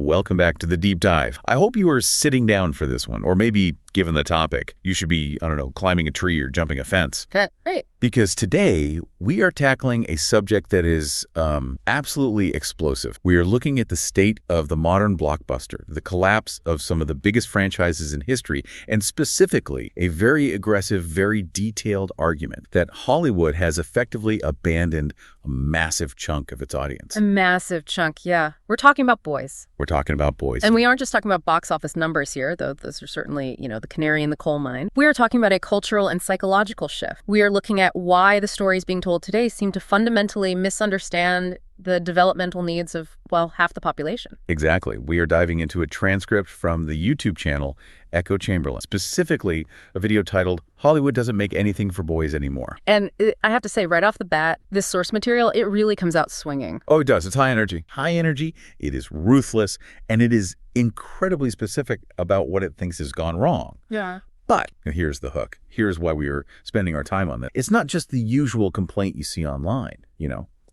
welcome back to the deep dive. I hope you are sitting down for this one, or maybe given the topic, you should be, I don't know, climbing a tree or jumping a fence. Right. Because today we are tackling a subject that is absolutely explosive. We are looking at the state of the modern blockbuster, the collapse of some of the biggest franchises in history, and specifically a very aggressive, very detailed argument that Hollywood has effectively abandoned a massive chunk of its audience. A massive chunk, yeah. We're talking about boys. We're talking about boys. And we aren't just talking about box office numbers here, though those are certainly, the canary in the coal mine. We are talking about a cultural and psychological shift. We are looking at why the stories being told today seem to fundamentally misunderstand the developmental needs of, half the population. Exactly. We are diving into a transcript from the YouTube channel Echo Chamberlain, specifically a video titled, Hollywood Doesn't Make Anything for Boys Anymore. And I have to say, right off the bat, this source material, it really comes out swinging. Oh, it does. It's high energy. High energy, it is ruthless, and it is incredibly specific about what it thinks has gone wrong. Yeah. But here's the hook. Here's why we are spending our time on that. It's not just the usual complaint you see online,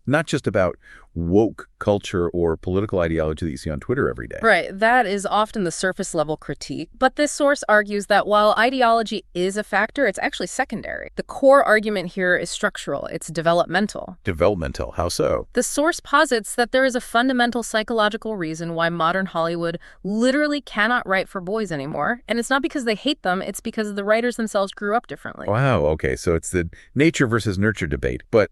not just about woke culture or political ideology that you see on Twitter every day. Right. That is often the surface level critique. But this source argues that while ideology is a factor, it's actually secondary. The core argument here is structural. It's developmental. Developmental. How so? The source posits that there is a fundamental psychological reason why modern Hollywood literally cannot write for boys anymore. And it's not because they hate them. It's because the writers themselves grew up differently. Wow. Okay. So it's the nature versus nurture debate, but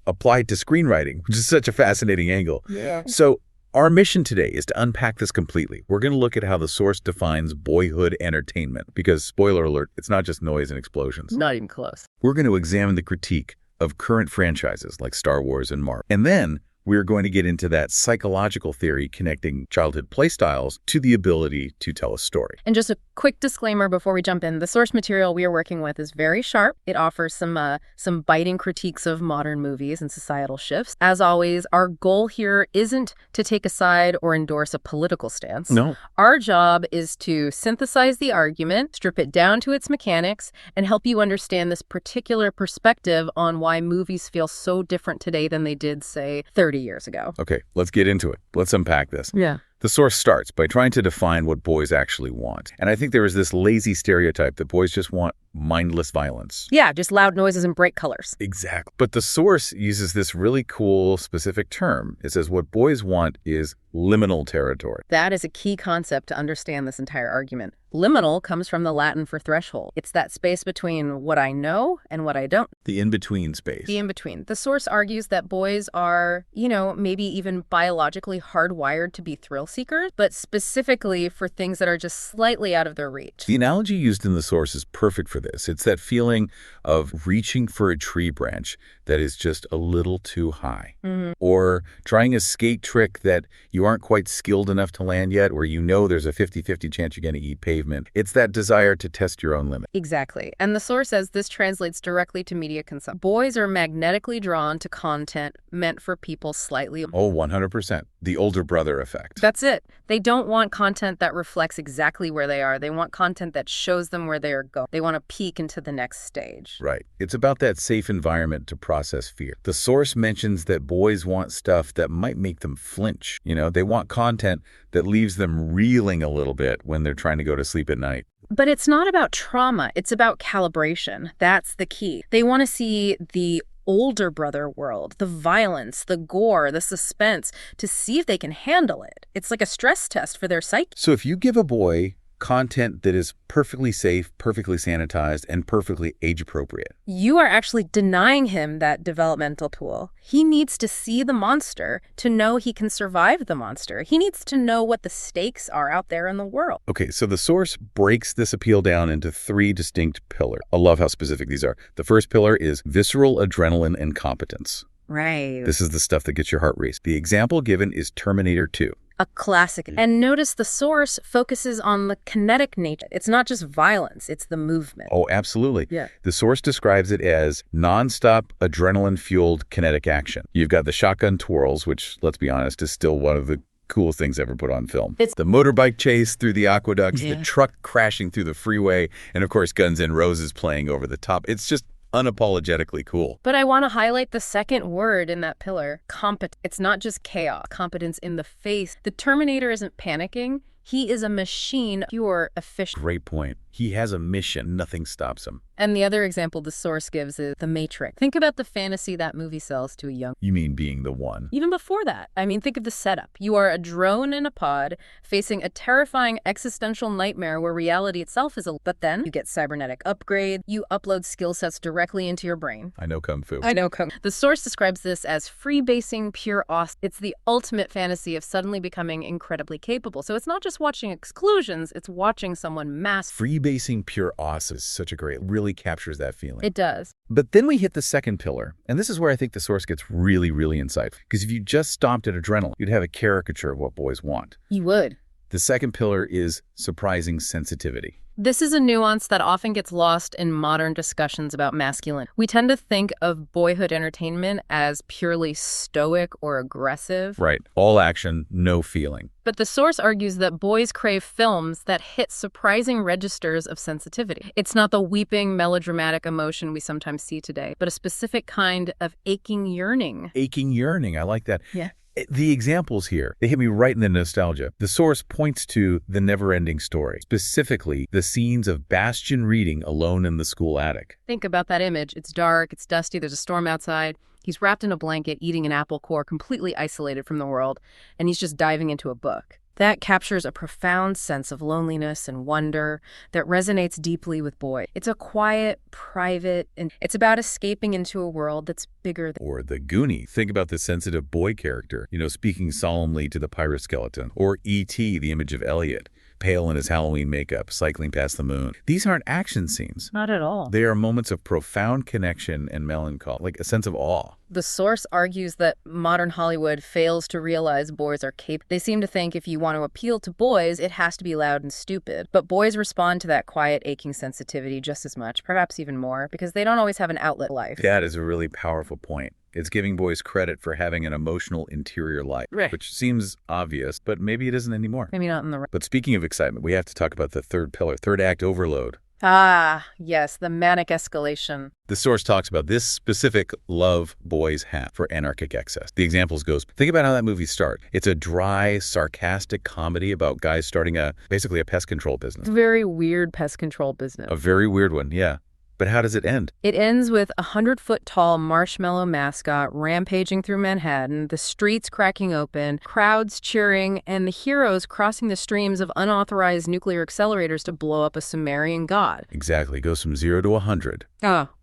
applied to screenwriting, which is such a fascinating angle. Yeah. So our mission today is to unpack this completely. We're going to look at how the source defines boyhood entertainment, because, spoiler alert, it's not just noise and explosions. Not even close. We're going to examine the critique of current franchises like Star Wars and Marvel. And then we're going to get into that psychological theory connecting childhood playstyles to the ability to tell a story. And just a quick disclaimer before we jump in, the source material we are working with is very sharp. It offers some biting critiques of modern movies and societal shifts. As always, our goal here isn't to take a side or endorse a political stance. No. Our job is to synthesize the argument, strip it down to its mechanics, and help you understand this particular perspective on why movies feel so different today than they did, say, 30 years ago. Okay, let's get into it. Let's unpack this. Yeah. The source starts by trying to define what boys actually want. And I think there is this lazy stereotype that boys just want mindless violence. Yeah, just loud noises and bright colors. Exactly. But the source uses this really cool, specific term. It says what boys want is liminal territory. That is a key concept to understand this entire argument. Liminal comes from the Latin for threshold. It's that space between what I know and what I don't. The in-between space. The in-between. The source argues that boys are, maybe even biologically hardwired to be thrill seekers, but specifically for things that are just slightly out of their reach. The analogy used in the source is perfect for this. It's that feeling of reaching for a tree branch that is just a little too high. Mm-hmm. Or trying a skate trick that you aren't quite skilled enough to land yet, where there's a 50-50 chance you're going to eat pavement. It's that desire to test your own limit. Exactly. And the source says this translates directly to media consumption. Boys are magnetically drawn to content meant for people slightly. Oh, 100%. The older brother effect. That's it. They don't want content that reflects exactly where they are. They want content that shows them where they are going. They want to peek into the next stage. Right. It's about that safe environment to process fear. The source mentions that boys want stuff that might make them flinch. They want content that leaves them reeling a little bit when they're trying to go to sleep at night. But it's not about trauma. It's about calibration. That's the key. They want to see the older brother world, the violence, the gore, the suspense, to see if they can handle it. It's like a stress test for their psyche. So if you give a boy content that is perfectly safe, perfectly sanitized, and perfectly age-appropriate, you are actually denying him that developmental tool. He needs to see the monster to know he can survive the monster. He needs to know what the stakes are out there in the world. Okay, so the source breaks this appeal down into 3 distinct pillars. I love how specific these are. The first pillar is visceral adrenaline and competence. Right. This is the stuff that gets your heart raced. The example given is Terminator 2. A classic. And notice the source focuses on the kinetic nature. It's not just violence, it's the movement. Oh, absolutely. Yeah. The source describes it as nonstop adrenaline-fueled kinetic action. You've got the shotgun twirls, which, let's be honest, is still one of the coolest things ever put on film. It's the motorbike chase through the aqueducts, the truck crashing through the freeway, and of course Guns N' Roses playing over the top. It's just unapologetically cool. But I want to highlight the second word in that pillar, competence. It's not just chaos, competence in the face. The Terminator isn't panicking. He is a machine, pure, efficient. Great point. He has a mission. Nothing stops him. And the other example the source gives is The Matrix. Think about the fantasy that movie sells to a young... You mean being the one? Even before that. I mean, think of the setup. You are a drone in a pod facing a terrifying existential nightmare where reality itself is a... But then you get cybernetic upgrade. You upload skill sets directly into your brain. I know Kung Fu. I know Kung Fu. The source describes this as freebasing pure awesome. It's the ultimate fantasy of suddenly becoming incredibly capable. So it's not just watching exclusions, it's watching someone master. Freebasing pure awesome is such a great, really captures that feeling. It does. But then we hit the second pillar, and this is where I think the source gets really, really insightful. Because if you just stopped at adrenaline, you'd have a caricature of what boys want. You would. The second pillar is surprising sensitivity. This is a nuance that often gets lost in modern discussions about masculine. We tend to think of boyhood entertainment as purely stoic or aggressive. Right. All action, no feeling. But the source argues that boys crave films that hit surprising registers of sensitivity. It's not the weeping, melodramatic emotion we sometimes see today, but a specific kind of aching yearning. Aching yearning. I like that. Yeah. The examples here, they hit me right in the nostalgia. The source points to The Never-Ending Story, specifically the scenes of Bastian reading alone in the school attic. Think about that image. It's dark, it's dusty, there's a storm outside. He's wrapped in a blanket, eating an apple core, completely isolated from the world, and he's just diving into a book. That captures a profound sense of loneliness and wonder that resonates deeply with boys. It's a quiet, private, and it's about escaping into a world that's bigger than... Or the Goonie. Think about the sensitive boy character, speaking solemnly to the pirate skeleton. Or E.T., the image of Elliot, pale in his Halloween makeup, cycling past the moon. These aren't action scenes. Not at all. They are moments of profound connection and melancholy, like a sense of awe. The source argues that modern Hollywood fails to realize boys are capable. They seem to think if you want to appeal to boys, it has to be loud and stupid. But boys respond to that quiet, aching sensitivity just as much, perhaps even more, because they don't always have an outlet life. That is a really powerful point. It's giving boys credit for having an emotional interior life, right, which seems obvious, but maybe it isn't anymore. Maybe not in the... But speaking of excitement, we have to talk about the third pillar, third act overload. Ah, yes, the manic escalation. The source talks about this specific love boys have for anarchic excess. The examples goes, think about how that movie starts. It's a dry, sarcastic comedy about guys starting basically a pest control business. Very weird pest control business. A very weird one, yeah. But how does it end? It ends with a 100-foot-tall marshmallow mascot rampaging through Manhattan, the streets cracking open, crowds cheering, and the heroes crossing the streams of unauthorized nuclear accelerators to blow up a Sumerian god. Exactly. It goes from 0 to 100.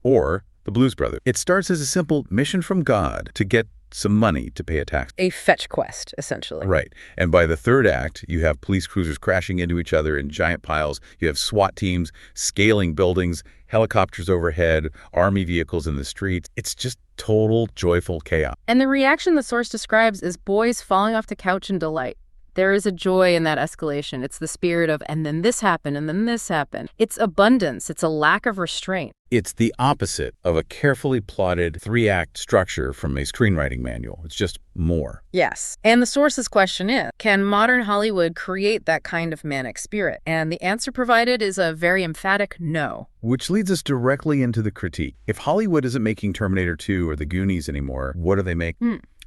Or the Blues Brothers. It starts as a simple mission from God to get some money to pay a tax. A fetch quest, essentially. Right. And by the third act, you have police cruisers crashing into each other in giant piles. You have SWAT teams scaling buildings, helicopters overhead, army vehicles in the streets. It's just total joyful chaos. And the reaction the source describes is boys falling off the couch in delight. There is a joy in that escalation. It's the spirit of, and then this happened, and then this happened. It's abundance. It's a lack of restraint. It's the opposite of a carefully plotted three-act structure from a screenwriting manual. It's just more. Yes. And the source's question is, can modern Hollywood create that kind of manic spirit? And the answer provided is a very emphatic no. Which leads us directly into the critique. If Hollywood isn't making Terminator 2 or The Goonies anymore, what do they make?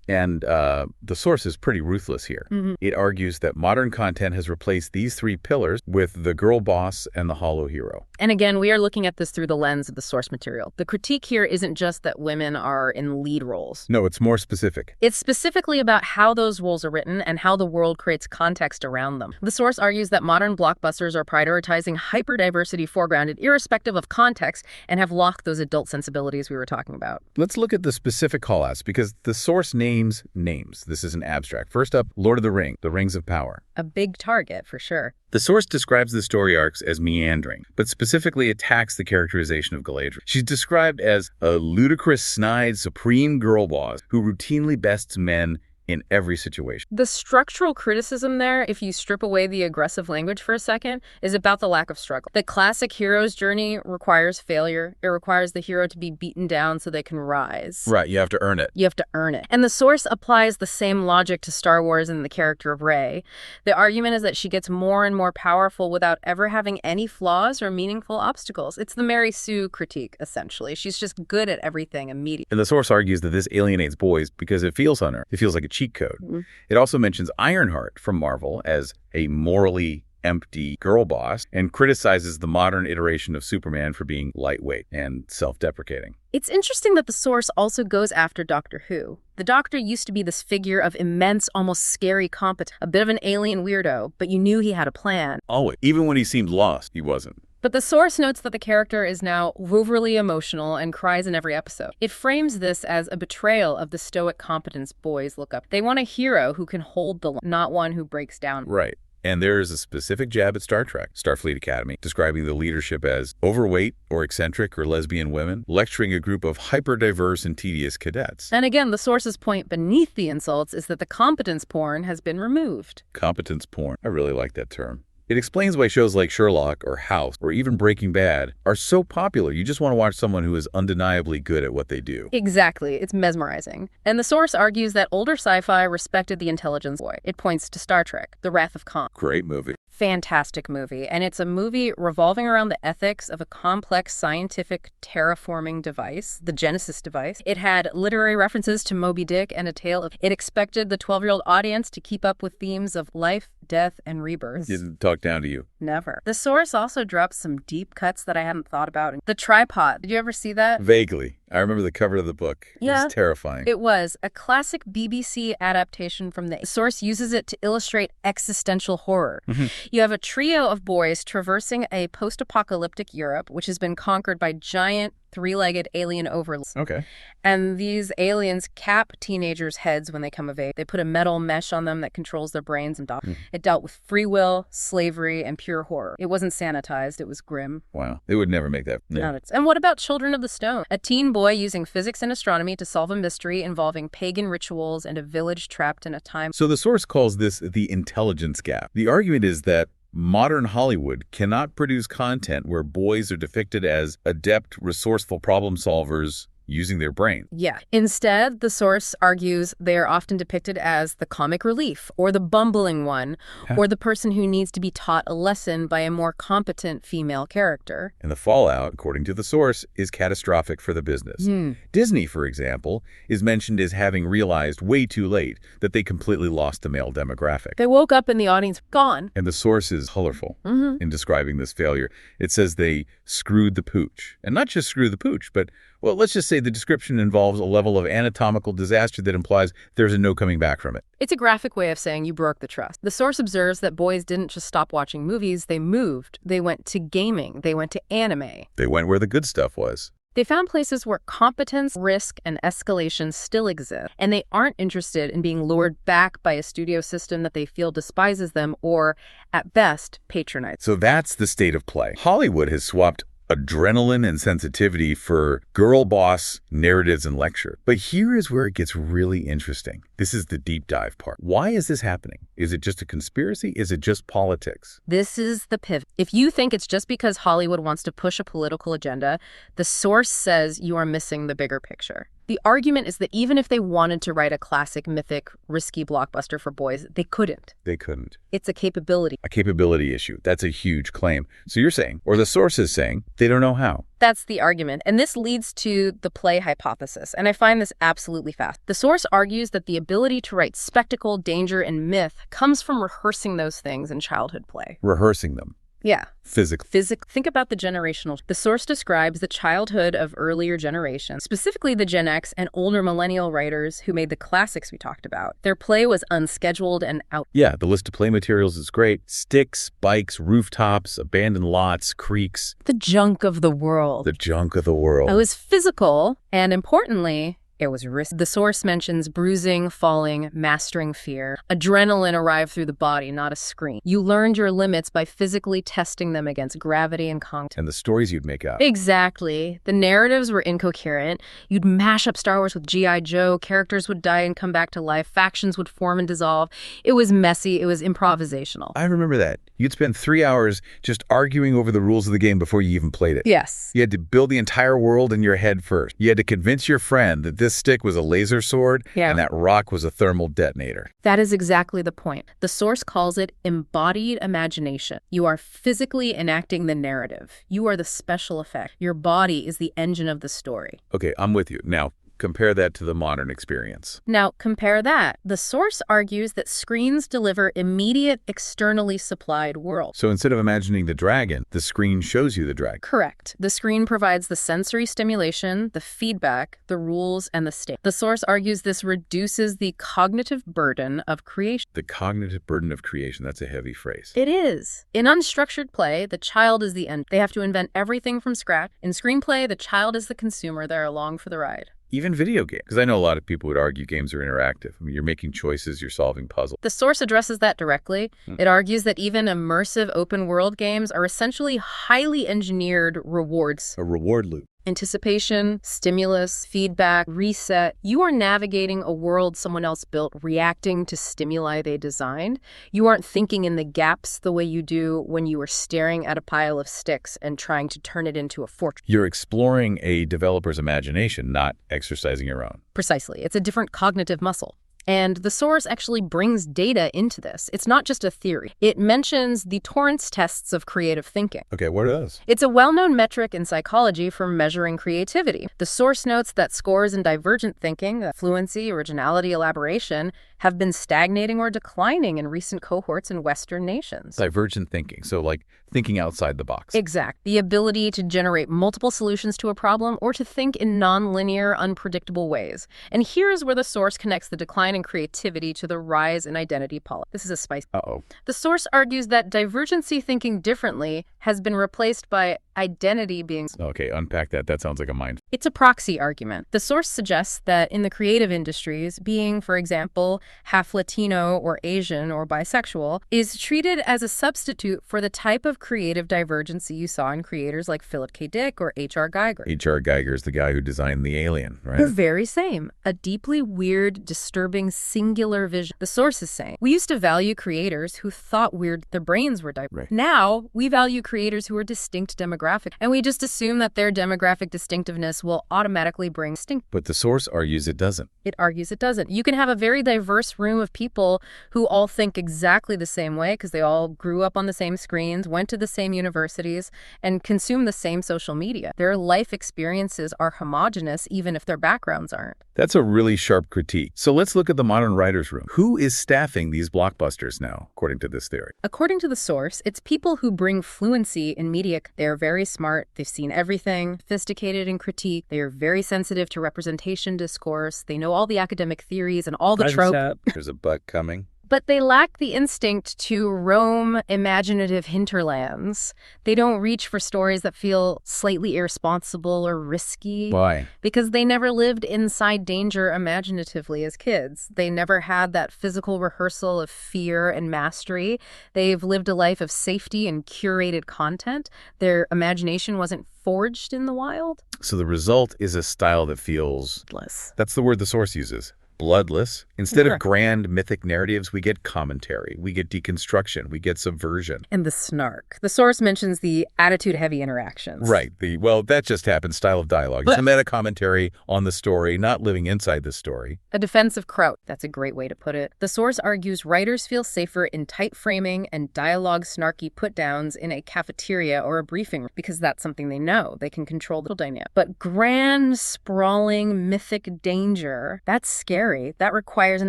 And the source is pretty ruthless here. It argues that modern content has replaced these three pillars with the girl boss and the hollow hero. And again, we are looking at this through the lens of the source material. The critique here isn't just that women are in lead roles. No, it's more specific. It's specifically about how those roles are written and how the world creates context around them. The source argues that modern blockbusters are prioritizing hyperdiversity foregrounded, irrespective of context, and have locked those adult sensibilities we were talking about. Let's look at the specific callouts, because the source names names. This is an abstract. First up, Lord of the Rings, the Rings of Power. A big target, for sure. The source describes the story arcs as meandering, but specifically attacks the characterization of Galadriel. She's described as a ludicrous, snide, supreme girl boss who routinely bests men in every situation. The structural criticism there, if you strip away the aggressive language for a second, is about the lack of struggle. The classic hero's journey requires failure. It requires the hero to be beaten down so they can rise. Right, you have to earn it. You have to earn it. And the source applies the same logic to Star Wars and the character of Rey. The argument is that she gets more and more powerful without ever having any flaws or meaningful obstacles. It's the Mary Sue critique, essentially. She's just good at everything immediately. And the source argues that this alienates boys because it feels on her. It feels like a cheat code. It also mentions Ironheart from Marvel as a morally empty girl boss and criticizes the modern iteration of Superman for being lightweight and self-deprecating. It's interesting that the source also goes after Doctor Who. The Doctor used to be this figure of immense, almost scary competence, a bit of an alien weirdo, but you knew he had a plan. Always. Even when he seemed lost, he wasn't. But the source notes that the character is now overly emotional and cries in every episode. It frames this as a betrayal of the stoic competence boys look up. They want a hero who can hold the line, not one who breaks down. Right. And there is a specific jab at Star Trek, Starfleet Academy, describing the leadership as overweight or eccentric or lesbian women, lecturing a group of hyper-diverse and tedious cadets. And again, the source's point beneath the insults is that the competence porn has been removed. Competence porn. I really like that term. It explains why shows like Sherlock or House or even Breaking Bad are so popular. You just want to watch someone who is undeniably good at what they do. Exactly. It's mesmerizing. And the source argues that older sci-fi respected the intelligence boy. It points to Star Trek, The Wrath of Khan. Great movie. Fantastic movie. And it's a movie revolving around the ethics of a complex scientific terraforming device, the Genesis device. It had literary references to Moby Dick and a tale of... It expected the 12-year-old audience to keep up with themes of life, death, and rebirth. Didn't talk down to you. Never. The source also drops some deep cuts that I hadn't thought about. The Tripod. Did you ever see that? Vaguely. I remember the cover of the book. Yeah. It was terrifying. It was a classic BBC adaptation from the source uses it to illustrate existential horror. You have a trio of boys traversing a post-apocalyptic Europe, which has been conquered by giant three-legged alien overlords. Okay. And these aliens cap teenagers' heads when they come of age. They put a metal mesh on them that controls their brains and It dealt with free will, slavery, and pure horror. It wasn't sanitized. It was grim. Wow. They would never make that. Yeah. And what about Children of the Stone? A teen boy using physics and astronomy to solve a mystery involving pagan rituals and a village trapped in a time... So the source calls this the intelligence gap. The argument is that modern Hollywood cannot produce content where boys are depicted as adept, resourceful problem solvers using their brain. Yeah. Instead, the source argues they are often depicted as the comic relief, or the bumbling one, or the person who needs to be taught a lesson by a more competent female character. And the fallout, according to the source, is catastrophic for the business. Disney, for example, is mentioned as having realized way too late that they completely lost the male demographic. They woke up and the audience gone. And the source is colorful in describing this failure. It says they screwed the pooch. And not just screw the pooch, but, well, let's just say the description involves a level of anatomical disaster that implies there's a no coming back from it. It's a graphic way of saying you broke the trust. The source observes that boys didn't just stop watching movies, they moved. They went to gaming. They went to anime. They went where the good stuff was. They found places where competence, risk, and escalation still exist, and they aren't interested in being lured back by a studio system that they feel despises them or, at best, patronizes. So that's the state of play. Hollywood has swapped adrenaline and sensitivity for girl boss narratives and lecture. But here is where it gets really interesting. This is the deep dive part. Why is this happening? Is it just a conspiracy? Is it just politics? This is the pivot. If you think it's just because Hollywood wants to push a political agenda, the source says you are missing the bigger picture. The argument is that even if they wanted to write a classic, mythic, risky blockbuster for boys, they couldn't. They couldn't. It's a capability. A capability issue. That's a huge claim. So you're saying, or the source is saying, they don't know how. That's the argument. And this leads to the play hypothesis. And I find this absolutely fast. The source argues that the ability to write spectacle, danger, and myth comes from rehearsing those things in childhood play. Rehearsing them. Yeah. Physically. Think about the generational. The source describes the childhood of earlier generations, specifically the Gen X and older millennial writers who made the classics we talked about. Their play was unscheduled and out. Yeah, the list of play materials is great. Sticks, bikes, rooftops, abandoned lots, creeks. The junk of the world. The junk of the world. It was physical, and importantly, It was risky. The source mentions bruising, falling, mastering fear. Adrenaline arrived through the body, not a screen. You learned your limits by physically testing them against gravity and contact. And the stories you'd make up. Exactly. The narratives were incoherent. You'd mash up Star Wars with G.I. Joe. Characters would die and come back to life. Factions would form and dissolve. It was messy. It was improvisational. I remember that. You'd spend 3 hours just arguing over the rules of the game before you even played it. Yes. You had to build the entire world in your head first. You had to convince your friend that this stick was a laser sword and that rock was a thermal detonator. That is exactly the point. The source calls it embodied imagination. You are physically enacting the narrative. You are the special effect. Your body is the engine of the story. Okay, I'm with you. Now, compare that to the modern experience. Now, compare that. The source argues that screens deliver immediate, externally supplied worlds. So instead of imagining the dragon, the screen shows you the dragon. Correct. The screen provides the sensory stimulation, the feedback, the rules, and the state. The source argues this reduces the cognitive burden of creation. The cognitive burden of creation, that's a heavy phrase. It is. In unstructured play, the child is the end. They have to invent everything from scratch. In screenplay, the child is the consumer. They're along for the ride. Even video games. Because I know a lot of people would argue games are interactive. I mean, you're making choices, you're solving puzzles. The source addresses that directly. It argues that even immersive open-world games are essentially highly engineered rewards. A reward loop. Anticipation, stimulus, feedback, reset. You are navigating a world someone else built, reacting to stimuli they designed. You aren't thinking in the gaps the way you do when you are staring at a pile of sticks and trying to turn it into a fortress. You're exploring a developer's imagination, not exercising your own. Precisely. It's a different cognitive muscle. And the source actually brings data into this. It's not just a theory. It mentions the Torrance tests of creative thinking. Okay, what are those? It's a well-known metric in psychology for measuring creativity. The source notes that scores in divergent thinking, fluency, originality, elaboration, have been stagnating or declining in recent cohorts in Western nations. Divergent thinking, so like thinking outside the box. Exact. The ability to generate multiple solutions to a problem or to think in non-linear, unpredictable ways. And here's where the source connects the decline in creativity to the rise in identity politics. This is a spicy. Uh-oh. The source argues that divergency thinking differently has been replaced by identity being... Okay, unpack that. That sounds like a mind. It's a proxy argument. The source suggests that in the creative industries, being, for example, half Latino or Asian or bisexual is treated as a substitute for the type of creative divergency you saw in creators like Philip K. Dick or H.R. Geiger. H.R. Geiger is the guy who designed the Alien, right? The very same. A deeply weird, disturbing, singular vision. The source is saying, we used to value creators who thought weird, their brains were diverse. Right. Now, we value creators who are distinct demographic, and we just assume that their demographic distinctiveness will automatically bring distinct. But the source argues it doesn't. It argues it doesn't. You can have a very diverse room of people who all think exactly the same way because they all grew up on the same screens, went to the same universities, and consume the same social media. Their life experiences are homogenous even if their backgrounds aren't. That's a really sharp critique. So let's look at the modern writer's room. Who is staffing these blockbusters now, according to this theory? According to the source, it's people who bring fluency in media. They're very smart. They've seen everything, sophisticated in critique. They are very sensitive to representation discourse. They know all the academic theories and all the tropes. There's a butt coming. But they lack the instinct to roam imaginative hinterlands. They don't reach for stories that feel slightly irresponsible or risky. Why? Because they never lived inside danger imaginatively as kids. They never had that physical rehearsal of fear and mastery. They've lived a life of safety and curated content. Their imagination wasn't forged in the wild. So the result is a style that feels... Bloodless. That's the word the source uses. Bloodless. Instead of grand mythic narratives, we get commentary, we get deconstruction, we get subversion. And the snark. The source mentions the attitude-heavy interactions. Right. Well, that just happened. Style of dialogue. It's a meta-commentary on the story, not living inside the story. A defense of Kraut. That's a great way to put it. The source argues writers feel safer in tight framing and dialogue snarky put-downs in a cafeteria or a briefing because that's something they know. They can control the dynamic. But grand, sprawling, mythic danger, that's scary. scary. That requires an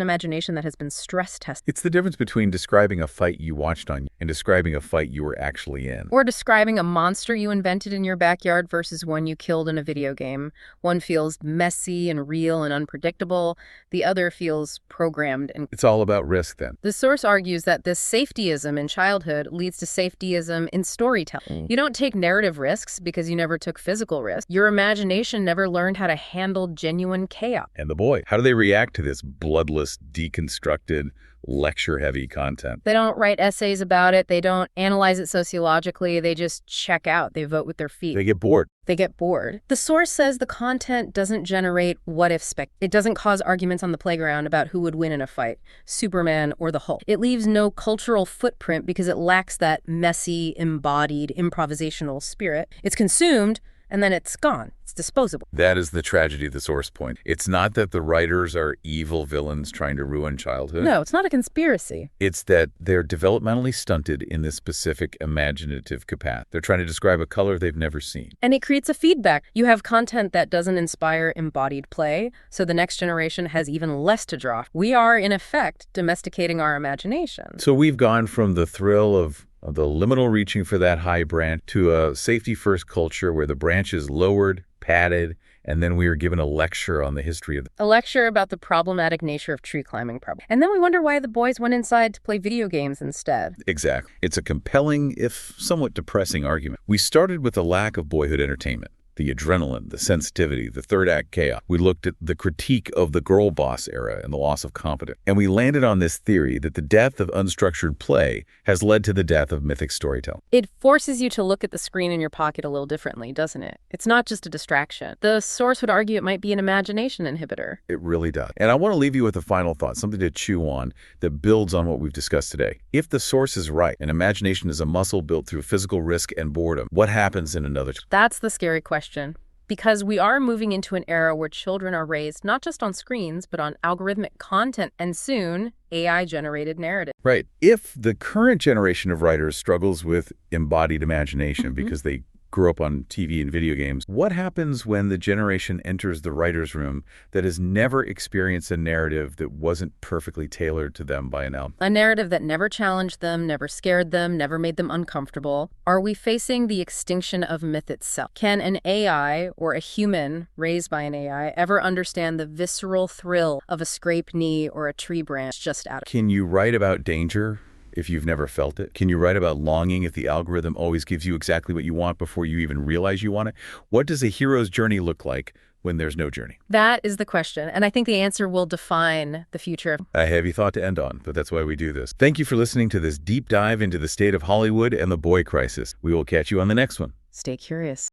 imagination that has been stress tested. It's the difference between describing a fight you watched on and describing a fight you were actually in. Or describing a monster you invented in your backyard versus one you killed in a video game. One feels messy and real and unpredictable. The other feels programmed and... It's all about risk, then. The source argues that this safetyism in childhood leads to safetyism in storytelling. You don't take narrative risks because you never took physical risks. Your imagination never learned how to handle genuine chaos. And the boy, how do they react to this bloodless, deconstructed, lecture-heavy content? They don't write essays about it. They don't analyze it sociologically. They just check out. They vote with their feet. They get bored. They get bored. The source says the content doesn't generate what-if spec. It doesn't cause arguments on the playground about who would win in a fight, Superman or the Hulk. It leaves no cultural footprint because it lacks that messy, embodied, improvisational spirit. It's consumed, and then it's gone. It's disposable. That is the tragedy of the source point. It's not that the writers are evil villains trying to ruin childhood. No, it's not a conspiracy. It's that they're developmentally stunted in this specific imaginative capacity. They're trying to describe a color they've never seen. And it creates a feedback. You have content that doesn't inspire embodied play, so the next generation has even less to draw. We are, in effect, domesticating our imagination. So we've gone from the thrill of the liminal reaching for that high branch to a safety-first culture where the branch is lowered, padded, and then we are given a lecture on the history of A lecture about the problematic nature of tree climbing problem. And then we wonder why the boys went inside to play video games instead. Exactly. It's a compelling, if somewhat depressing argument. We started with the lack of boyhood entertainment. The adrenaline, the sensitivity, the third act chaos. We looked at the critique of the girl boss era and the loss of competence. And we landed on this theory that the death of unstructured play has led to the death of mythic storytelling. It forces you to look at the screen in your pocket a little differently, doesn't it? It's not just a distraction. The source would argue it might be an imagination inhibitor. It really does. And I want to leave you with a final thought, something to chew on that builds on what we've discussed today. If the source is right, and imagination is a muscle built through physical risk and boredom, what happens in another? That's the scary question. Because we are moving into an era where children are raised not just on screens, but on algorithmic content and soon AI-generated narrative. Right. If the current generation of writers struggles with embodied imagination because they grew up on TV and video games, what happens when the generation enters the writer's room that has never experienced a narrative that wasn't perfectly tailored to them by an album? A narrative that never challenged them, never scared them, never made them uncomfortable. Are we facing the extinction of myth itself? Can an AI or a human raised by an AI ever understand the visceral thrill of a scraped knee or a tree branch just out of... Can you write about danger if you've never felt it? Can you write about longing if the algorithm always gives you exactly what you want before you even realize you want it? What does a hero's journey look like when there's no journey? That is the question, and I think the answer will define the future. A heavy thought to end on, but that's why we do this. Thank you for listening to this deep dive into the state of Hollywood and the boy crisis. We will catch you on the next one. Stay curious.